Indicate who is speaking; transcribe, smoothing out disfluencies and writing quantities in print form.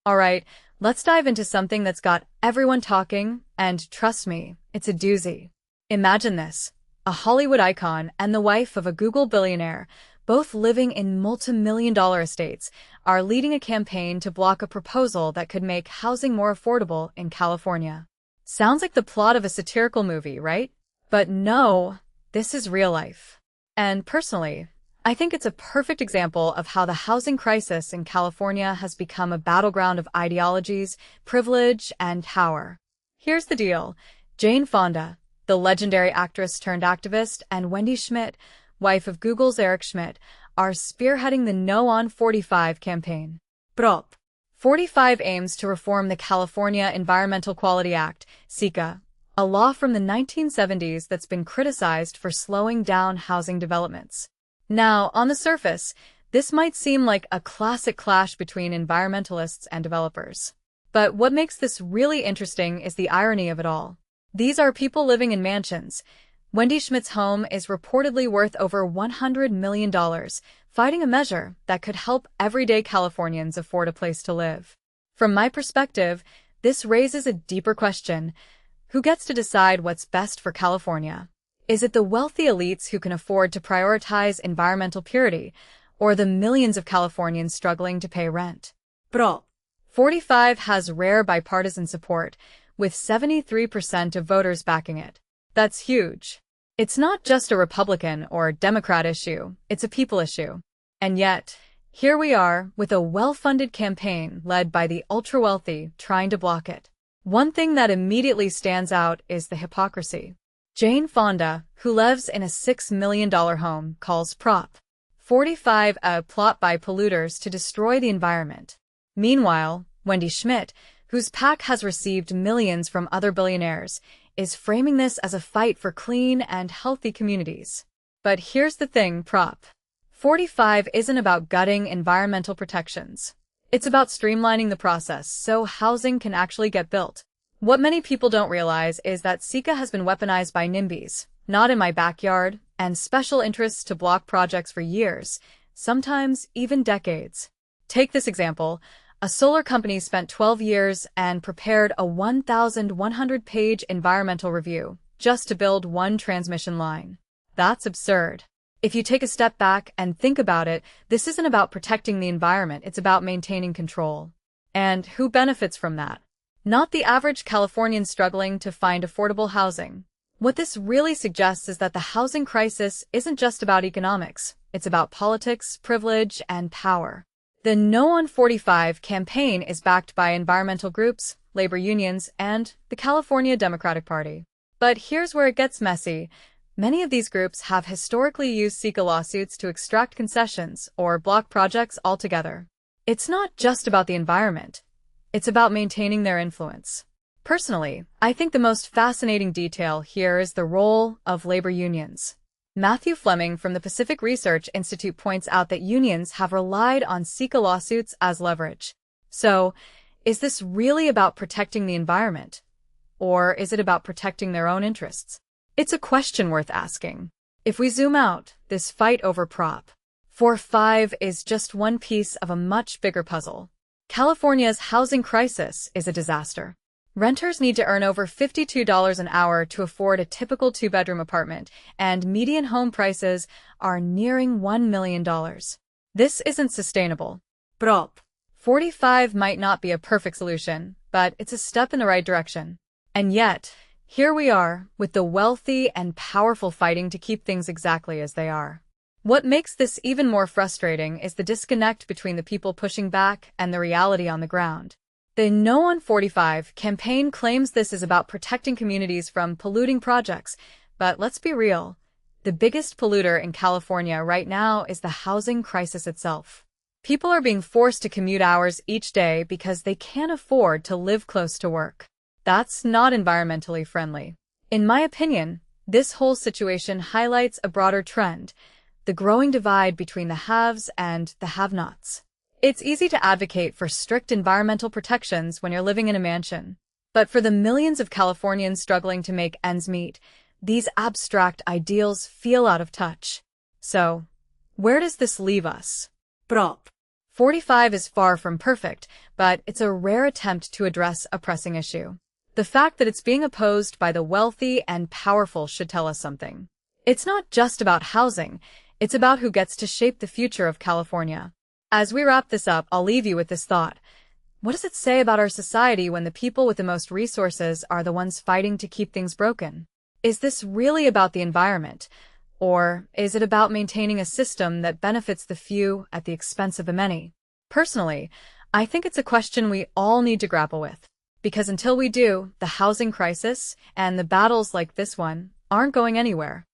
Speaker 1: All right, let's dive into something that's got everyone talking, and trust me, it's a doozy. Imagine this. A Hollywood icon and the wife of a Google billionaire, both living in multi-million-dollar estates, are leading a campaign to block a proposal that could make housing more affordable in California. Sounds like the plot of a satirical movie, right? But no, this is real life. And personally, I think it's a perfect example of how the housing crisis in California has become a battleground of ideologies, privilege, and power. Here's the deal. Jane Fonda, the legendary actress turned activist, and Wendy Schmidt, wife of Google's Eric Schmidt, are spearheading the No on 45 campaign. Prop. 45 aims to reform the California Environmental Quality Act, CEQA, a law from the 1970s that's been criticized for slowing down housing developments. Now, on the surface, this might seem like a classic clash between environmentalists and developers. But what makes this really interesting is the irony of it all. These are people living in mansions. Wendy Schmidt's home is reportedly worth over $100 million, fighting a measure that could help everyday Californians afford a place to live. From my perspective, this raises a deeper question. Who gets to decide what's best for California? Is it the wealthy elites who can afford to prioritize environmental purity, or the millions of Californians struggling to pay rent? Prop. 45 has rare bipartisan support, with 73% of voters backing it. That's huge. It's not just a Republican or Democrat issue, it's a people issue. And yet, here we are with a well-funded campaign led by the ultra-wealthy trying to block it. One thing that immediately stands out is the hypocrisy. Jane Fonda, who lives in a $6 million home, calls Prop. 45 a plot by polluters to destroy the environment. Meanwhile, Wendy Schmidt, whose PAC has received millions from other billionaires, is framing this as a fight for clean and healthy communities. But here's the thing, Prop. 45 isn't about gutting environmental protections. It's about streamlining the process so housing can actually get built. What many people don't realize is that CEQA has been weaponized by NIMBYs, not in my backyard, and special interests to block projects for years, sometimes even decades. Take this example. A solar company spent 12 years and prepared a 1,100-page environmental review just to build one transmission line. That's absurd. If you take a step back and think about it, this isn't about protecting the environment, it's about maintaining control. And who benefits from that? Not the average Californian struggling to find affordable housing. What this really suggests is that the housing crisis isn't just about economics. It's about politics, privilege, and power. The No on 45 campaign is backed by environmental groups, labor unions, and the California Democratic Party. But here's where it gets messy. Many of these groups have historically used CEQA lawsuits to extract concessions or block projects altogether. It's not just about the environment. It's about maintaining their influence. Personally, I think the most fascinating detail here is the role of labor unions. Matthew Fleming from the Pacific Research Institute points out that unions have relied on CEQA lawsuits as leverage. So, is this really about protecting the environment? Or is it about protecting their own interests? It's a question worth asking. If we zoom out, this fight over Prop. 45 is just one piece of a much bigger puzzle. California's housing crisis is a disaster. Renters need to earn over $52 an hour to afford a typical two-bedroom apartment, and median home prices are nearing $1 million. This isn't sustainable. Prop. 45 might not be a perfect solution, but it's a step in the right direction. And yet, here we are, with the wealthy and powerful fighting to keep things exactly as they are. What makes this even more frustrating is the disconnect between the people pushing back and the reality on the ground. The No on 45 campaign claims this is about protecting communities from polluting projects, but let's be real. The biggest polluter in California right now is the housing crisis itself. People are being forced to commute hours each day because they can't afford to live close to work. That's not environmentally friendly. In my opinion, this whole situation highlights a broader trend, the growing divide between the haves and the have-nots. It's easy to advocate for strict environmental protections when you're living in a mansion. But for the millions of Californians struggling to make ends meet, these abstract ideals feel out of touch. So, where does this leave us? Prop. 45 is far from perfect, but it's a rare attempt to address a pressing issue. The fact that it's being opposed by the wealthy and powerful should tell us something. It's not just about housing, it's about who gets to shape the future of California. As we wrap this up, I'll leave you with this thought. What does it say about our society when the people with the most resources are the ones fighting to keep things broken? Is this really about the environment? Or is it about maintaining a system that benefits the few at the expense of the many? Personally, I think it's a question we all need to grapple with. Because until we do, the housing crisis and the battles like this one aren't going anywhere.